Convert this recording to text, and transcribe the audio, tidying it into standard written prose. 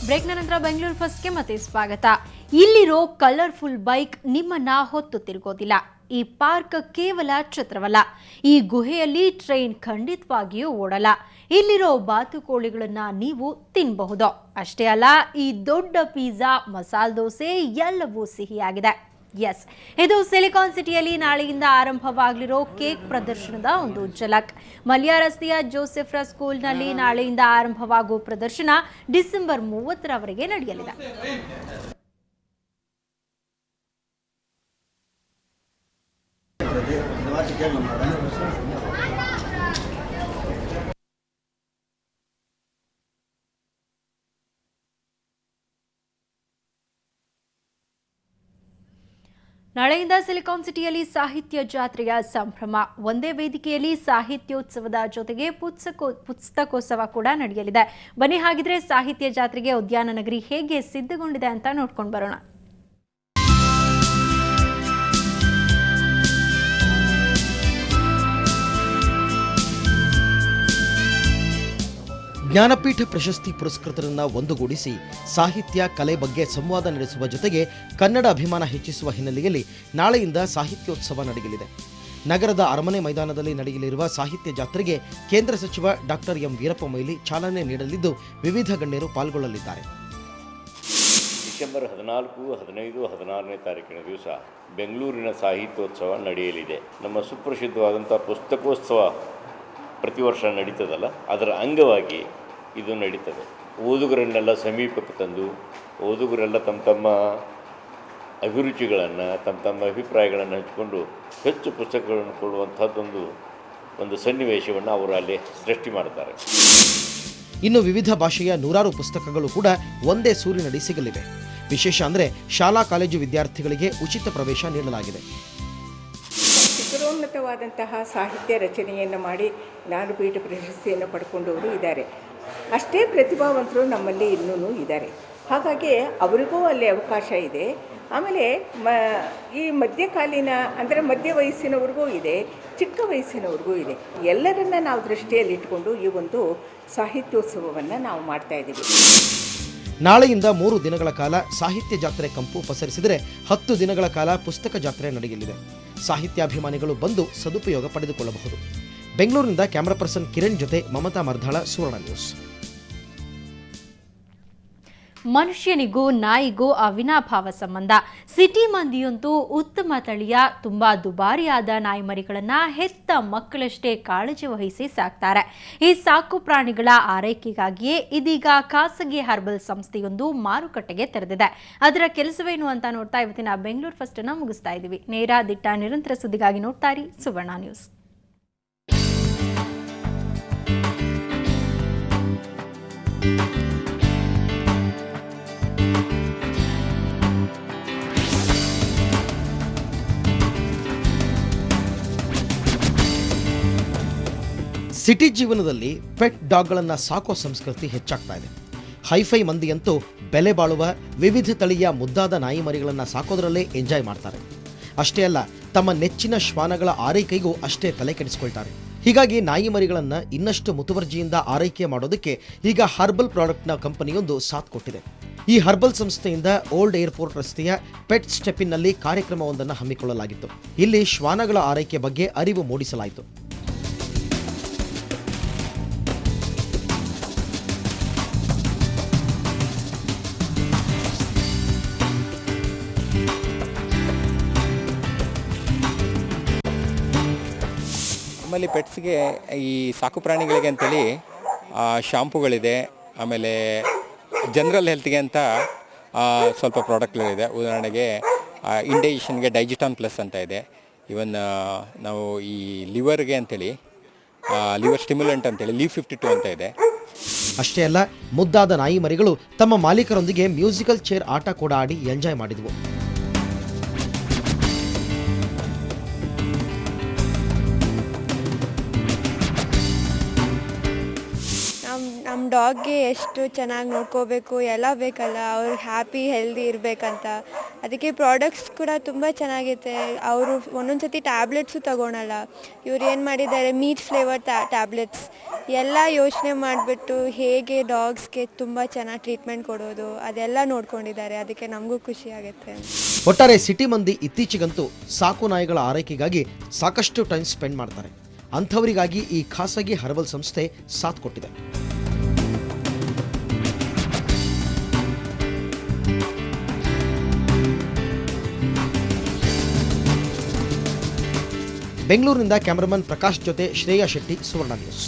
ಬ್ರೇಕ್ನ ನಂತರ ಬೆಂಗಳೂರು ಫಸ್ಟ್ಗೆ ಮತ್ತೆ ಸ್ವಾಗತ. ಇಲ್ಲಿರೋ ಕಲರ್ಫುಲ್ ಬೈಕ್ ನಿಮ್ಮನ್ನ ಹೊತ್ತು ತಿರುಗೋದಿಲ್ಲ. ಈ ಪಾರ್ಕ್ ಕೇವಲ ಚಿತ್ರವಲ್ಲ, ಈ ಗುಹೆಯಲ್ಲಿ ಟ್ರೈನ್ ಖಂಡಿತವಾಗಿಯೂ ಓಡಲ್ಲ. ಇಲ್ಲಿರೋ ಬಾತುಕೋಳಿಗಳನ್ನ ನೀವು ತಿನ್ನಬಹುದು. ಅಷ್ಟೇ ಅಲ್ಲ, ಈ ದೊಡ್ಡ ಪಿಜ್ಜಾ, ಮಸಾಲೆ ದೋಸೆ ಎಲ್ಲವೂ ಸಿಹಿಯಾಗಿದೆ. ಎಸ್, ಇದು ಸಿಲಿಕಾನ್ ಸಿಟಿಯಲ್ಲಿ ನಾಳೆಯಿಂದ ಆರಂಭವಾಗಲಿರೋ ಕೇಕ್ ಪ್ರದರ್ಶನದ ಒಂದು ಝಲಕ್. ಮಲ್ಯ ರಸ್ತೆಯ ಜೋಸೆಫ್ರ ಸ್ಕೂಲ್ನಲ್ಲಿ ನಾಳೆಯಿಂದ ಆರಂಭವಾಗುವ ಪ್ರದರ್ಶನ ಡಿಸೆಂಬರ್ 30ರವರೆಗೆ ನಡೆಯಲಿದೆ. ನಾಳೆಯಿಂದ ಸಿಲಿಕಾನ್ ಸಿಟಿಯಲ್ಲಿ ಸಾಹಿತ್ಯ ಜಾತ್ರೆಯ ಸಂಭ್ರಮ. ಒಂದೇ ವೇದಿಕೆಯಲ್ಲಿ ಸಾಹಿತ್ಯೋತ್ಸವದ ಜೊತೆಗೆ ಪುಸ್ತಕೋತ್ಸವ ಕೂಡ ನಡೆಯಲಿದೆ. ಬನ್ನಿ ಹಾಗಿದ್ರೆ ಸಾಹಿತ್ಯ ಜಾತ್ರೆಗೆ ಉದ್ಯಾನ ನಗರಿ ಹೇಗೆ ಸಿದ್ಧಗೊಂಡಿದೆ ಅಂತ ನೋಡ್ಕೊಂಡು ಬರೋಣ. ಜ್ಞಾನಪೀಠ ಪ್ರಶಸ್ತಿ ಪುರಸ್ಕೃತರನ್ನ ಒಂದುಗೂಡಿಸಿ ಸಾಹಿತ್ಯ ಕಲೆ ಬಗ್ಗೆ ಸಂವಾದ ನಡೆಸುವ ಜೊತೆಗೆ ಕನ್ನಡ ಅಭಿಮಾನ ಹೆಚ್ಚಿಸುವ ಹಿನ್ನೆಲೆಯಲ್ಲಿ ನಾಳೆಯಿಂದ ಸಾಹಿತ್ಯೋತ್ಸವ ನಡೆಯಲಿದೆ. ನಗರದ ಅರಮನೆ ಮೈದಾನದಲ್ಲಿ ನಡೆಯಲಿರುವ ಸಾಹಿತ್ಯ ಜಾತ್ರೆಗೆ ಕೇಂದ್ರ ಸಚಿವ ಡಾಕ್ಟರ್ ಎಂ ವೀರಪ್ಪ ಮೊಯ್ಲಿ ಚಾಲನೆ ನೀಡಲಿದ್ದು ವಿವಿಧ ಗಣ್ಯರು ಪಾಲ್ಗೊಳ್ಳಲಿದ್ದಾರೆ. ಡಿಸೆಂಬರ್ 14, 15, 16ನೇ ತಾರೀಕಿನ ದಿವಸ ಬೆಂಗಳೂರಿನ ಸಾಹಿತ್ಯೋತ್ಸವ ನಡೆಯಲಿದೆ. ನಮ್ಮ ಸುಪ್ರಸಿದ್ಧವಾದಂಥ ಪುಸ್ತಕೋತ್ಸವ ಪ್ರತಿ ವರ್ಷ ನಡೀತದಲ್ಲ, ಅದರ ಅಂಗವಾಗಿ ಇದು ನಡೀತದೆ. ಓದುಗರನ್ನೆಲ್ಲ ಸಮೀಪಕ್ಕೆ ತಂದು ಓದುಗರೆಲ್ಲ ತಮ್ಮ ಅಭಿರುಚಿಗಳನ್ನು ತಮ್ಮ ಅಭಿಪ್ರಾಯಗಳನ್ನು ಹಂಚಿಕೊಂಡು ಹೆಚ್ಚು ಪುಸ್ತಕಗಳನ್ನು ಕೊಡುವಂಥದ್ದೊಂದು ಸನ್ನಿವೇಶವನ್ನು ಅವರು ಅಲ್ಲಿ ಸೃಷ್ಟಿ ಮಾಡ್ತಾರೆ. ಇನ್ನು ವಿವಿಧ ಭಾಷೆಯ 100 ಪುಸ್ತಕಗಳು ಕೂಡ ಒಂದೇ ಸೂರಿನಡಿ ಸಿಗಲಿವೆ. ವಿಶೇಷ ಅಂದರೆ ಶಾಲಾ ಕಾಲೇಜು ವಿದ್ಯಾರ್ಥಿಗಳಿಗೆ ಉಚಿತ ಪ್ರವೇಶ ನೀಡಲಾಗಿದೆ. ಶಿಖರೋನ್ನತವಾದಂತಹ ಸಾಹಿತ್ಯ ರಚನೆಯನ್ನು ಮಾಡಿ ಜ್ಞಾನಪೀಠ ಪ್ರಶಸ್ತಿಯನ್ನು ಪಡ್ಕೊಂಡವರು ಇದ್ದಾರೆ. ಅಷ್ಟೇ ಪ್ರತಿಭಾವಂತರು ನಮ್ಮಲ್ಲಿ ಇನ್ನೂ ಇದ್ದಾರೆ. ಹಾಗಾಗಿ ಅವರಿಗೂ ಅಲ್ಲಿ ಅವಕಾಶ ಇದೆ. ಆಮೇಲೆ ಈ ಮಧ್ಯಕಾಲೀನ ಅಂದರೆ ಮಧ್ಯ ವಯಸ್ಸಿನವ್ರಿಗೂ ಇದೆ, ಚಿಕ್ಕ ವಯಸ್ಸಿನವ್ರಿಗೂ ಇದೆ. ಎಲ್ಲರನ್ನ ನಾವು ದೃಷ್ಟಿಯಲ್ಲಿಟ್ಟುಕೊಂಡು ಈ ಒಂದು ಸಾಹಿತ್ಯೋತ್ಸವವನ್ನು ನಾವು ಮಾಡ್ತಾಯಿದ್ದೀವಿ. ನಾಳೆಯಿಂದ 3 ದಿನಗಳ ಕಾಲ ಸಾಹಿತ್ಯ ಜಾತ್ರೆ ಕಂಪು ಪಸರಿಸಿದರೆ 10 ದಿನಗಳ ಕಾಲ ಪುಸ್ತಕ ಜಾತ್ರೆ ನಡೆಯಲಿದೆ. ಸಾಹಿತ್ಯಾಭಿಮಾನಿಗಳು ಬಂದು ಸದುಪಯೋಗ ಪಡೆದುಕೊಳ್ಳಬಹುದು. ಬೆಂಗಳೂರಿನಿಂದ ಕ್ಯಾಮರಾ ಪರ್ಸನ್ ಕಿರಣ್ ಜೊತೆ ಮಮತಾ ಮರ್ಧಾಳ, ಸುವರ್ಣ ನ್ಯೂಸ್. ಮನುಷ್ಯನಿಗೂ ನಾಯಿಗೂ ಅವಿನಾಭಾವ ಸಂಬಂಧ. ಸಿಟಿ ಮಂದಿಯಂತೂ ಉತ್ತಮ ತಳಿಯ ತುಂಬಾ ದುಬಾರಿಯಾದ ನಾಯಿ ಮರಿಗಳನ್ನ ಹೆತ್ತ ಮಕ್ಕಳಷ್ಟೇ ಕಾಳಜಿ ವಹಿಸಿ ಸಾಕ್ತಾರೆ. ಈ ಸಾಕು ಪ್ರಾಣಿಗಳ ಆರೈಕೆಗಾಗಿಯೇ ಇದೀಗ ಖಾಸಗಿ ಹರ್ಬಲ್ ಸಂಸ್ಥೆಯೊಂದು ಮಾರುಕಟ್ಟೆಗೆ ತೆರೆದಿದೆ. ಅದರ ಕೆಲಸವೇನು ಅಂತ ನೋಡ್ತಾ ಇವತ್ತಿನ ಬೆಂಗಳೂರು ಫಸ್ಟ್ ಅನ್ನ ಮುಗಿಸ್ತಾ ಇದ್ದೀವಿ. ನೇರ ದಿಟ್ಟ ನಿರಂತರ ಸುದ್ದಿಗಾಗಿ ನೋಡ್ತಾ ಇರಿ ಸುವರ್ಣ ನ್ಯೂಸ್. ಸಿಟಿ ಜೀವನದಲ್ಲಿ ಪೆಟ್ ಡಾಗ್ಗಳನ್ನು ಸಾಕೋ ಸಂಸ್ಕೃತಿ ಹೆಚ್ಚಾಗ್ತಾ ಇದೆ. ಹೈಫೈ ಮಂದಿಯಂತೂ ಬೆಲೆ ಬಾಳುವ ವಿವಿಧ ತಳಿಯ ಮುದ್ದಾದ ನಾಯಿ ಮರಿಗಳನ್ನು ಸಾಕೋದ್ರಲ್ಲೇ ಎಂಜಾಯ್ ಮಾಡ್ತಾರೆ. ಅಷ್ಟೇ ಅಲ್ಲ, ತಮ್ಮ ನೆಚ್ಚಿನ ಶ್ವಾನಗಳ ಆರೈಕೆಗೂ ಅಷ್ಟೇ ತಲೆ ಕೆಡಿಸ್ಕೊಳ್ತಾರೆ. ಹೀಗಾಗಿ ನಾಯಿ ಮರಿಗಳನ್ನು ಇನ್ನಷ್ಟು ಮುತುವರ್ಜಿಯಿಂದ ಆರೈಕೆ ಮಾಡೋದಕ್ಕೆ ಈಗ ಹರ್ಬಲ್ ಪ್ರಾಡಕ್ಟ್ನ ಕಂಪನಿಯೊಂದು ಸಾಥ್ ಕೊಟ್ಟಿದೆ. ಈ ಹರ್ಬಲ್ ಸಂಸ್ಥೆಯಿಂದ ಓಲ್ಡ್ ಏರ್ಪೋರ್ಟ್ ರಸ್ತೆಯ ಪೆಟ್ ಸ್ಟೆಪಿನ್ನಲ್ಲಿ ಕಾರ್ಯಕ್ರಮವೊಂದನ್ನು ಹಮ್ಮಿಕೊಳ್ಳಲಾಗಿತ್ತು. ಇಲ್ಲಿ ಶ್ವಾನಗಳ ಆರೈಕೆ ಬಗ್ಗೆ ಅರಿವು ಮೂಡಿಸಲಾಯಿತು. ನಮ್ಮಲ್ಲಿ ಪೆಟ್ಸ್ಗೆ ಈ ಸಾಕು ಪ್ರಾಣಿಗಳಿಗೆ ಅಂತೇಳಿ ಶಾಂಪುಗಳಿದೆ. ಆಮೇಲೆ ಜನರಲ್ ಹೆಲ್ತ್ಗೆ ಅಂತ ಸ್ವಲ್ಪ ಪ್ರಾಡಕ್ಟ್ಗಳಿದೆ. ಉದಾಹರಣೆಗೆ ಇಂಡೈಜೆಷನ್ಗೆ ಡೈಜಿಟಾನ್ ಪ್ಲಸ್ ಅಂತ ಇದೆ. ಇವನ್ ನಾವು ಈ ಲಿವರ್ಗೆ ಅಂತೇಳಿ ಲಿವರ್ ಸ್ಟಿಮ್ಯುಲೆಂಟ್ ಅಂತೇಳಿ ಲೀವ್ 52 ಅಂತ ಇದೆ. ಅಷ್ಟೇ ಅಲ್ಲ, ಮುದ್ದಾದ ನಾಯಿ ಮರಿಗಳು ತಮ್ಮ ಮಾಲೀಕರೊಂದಿಗೆ ಮ್ಯೂಸಿಕಲ್ ಚೇರ್ ಆಟ ಕೂಡ ಆಡಿ ಎಂಜಾಯ್ ಮಾಡಿದವು. ನಮ್ಮ ಡಾಗ್ಗೆ ಎಷ್ಟು ಚೆನ್ನಾಗಿ ನೋಡ್ಕೋಬೇಕು ಎಲ್ಲ ಬೇಕಲ್ಲ, ಅವ್ರು ಹ್ಯಾಪಿ ಹೆಲ್ದಿ ಇರಬೇಕಂತ. ಅದಕ್ಕೆ ಪ್ರಾಡಕ್ಟ್ಸ್ ಕೂಡ ತುಂಬ ಚೆನ್ನಾಗಿದೆ. ಅವರು ಒಂದೊಂದು ಸತಿ ಟ್ಯಾಬ್ಲೆಟ್ಸು ತಗೊಳಲ್ಲ. ಇವ್ರು ಏನು ಮಾಡಿದ್ದಾರೆ, ಮೀಟ್ ಫ್ಲೇವರ್ ಟ್ಯಾಬ್ಲೆಟ್ಸ್ ಎಲ್ಲ ಯೋಚನೆ ಮಾಡಿಬಿಟ್ಟು ಹೇಗೆ ಡಾಗ್ಸ್ಗೆ ತುಂಬ ಚೆನ್ನಾಗಿ ಟ್ರೀಟ್ಮೆಂಟ್ ಕೊಡೋದು ಅದೆಲ್ಲ ನೋಡ್ಕೊಂಡಿದ್ದಾರೆ. ಅದಕ್ಕೆ ನಮಗೂ ಖುಷಿ ಆಗುತ್ತೆ. ಒಟ್ಟಾರೆ ಸಿಟಿ ಮಂದಿ ಇತ್ತೀಚೆಗಂತೂ ಸಾಕು ನಾಯಿಗಳ ಆರೈಕೆಗಾಗಿ ಸಾಕಷ್ಟು ಟೈಮ್ ಸ್ಪೆಂಡ್ ಮಾಡ್ತಾರೆ. ಅಂಥವರಿಗಾಗಿ ಈ ಖಾಸಗಿ ಹರ್ಬಲ್ ಸಂಸ್ಥೆ ಸಾಥ್ ಕೊಟ್ಟಿದೆ. ಬೆಂಗಳೂರಿನಿಂದ ಕ್ಯಾಮರಾಮನ್ ಪ್ರಕಾಶ್ ಜೊತೆ ಶ್ರೇಯಾ ಶೆಟ್ಟಿ, ಸುವರ್ಣ ನ್ಯೂಸ್.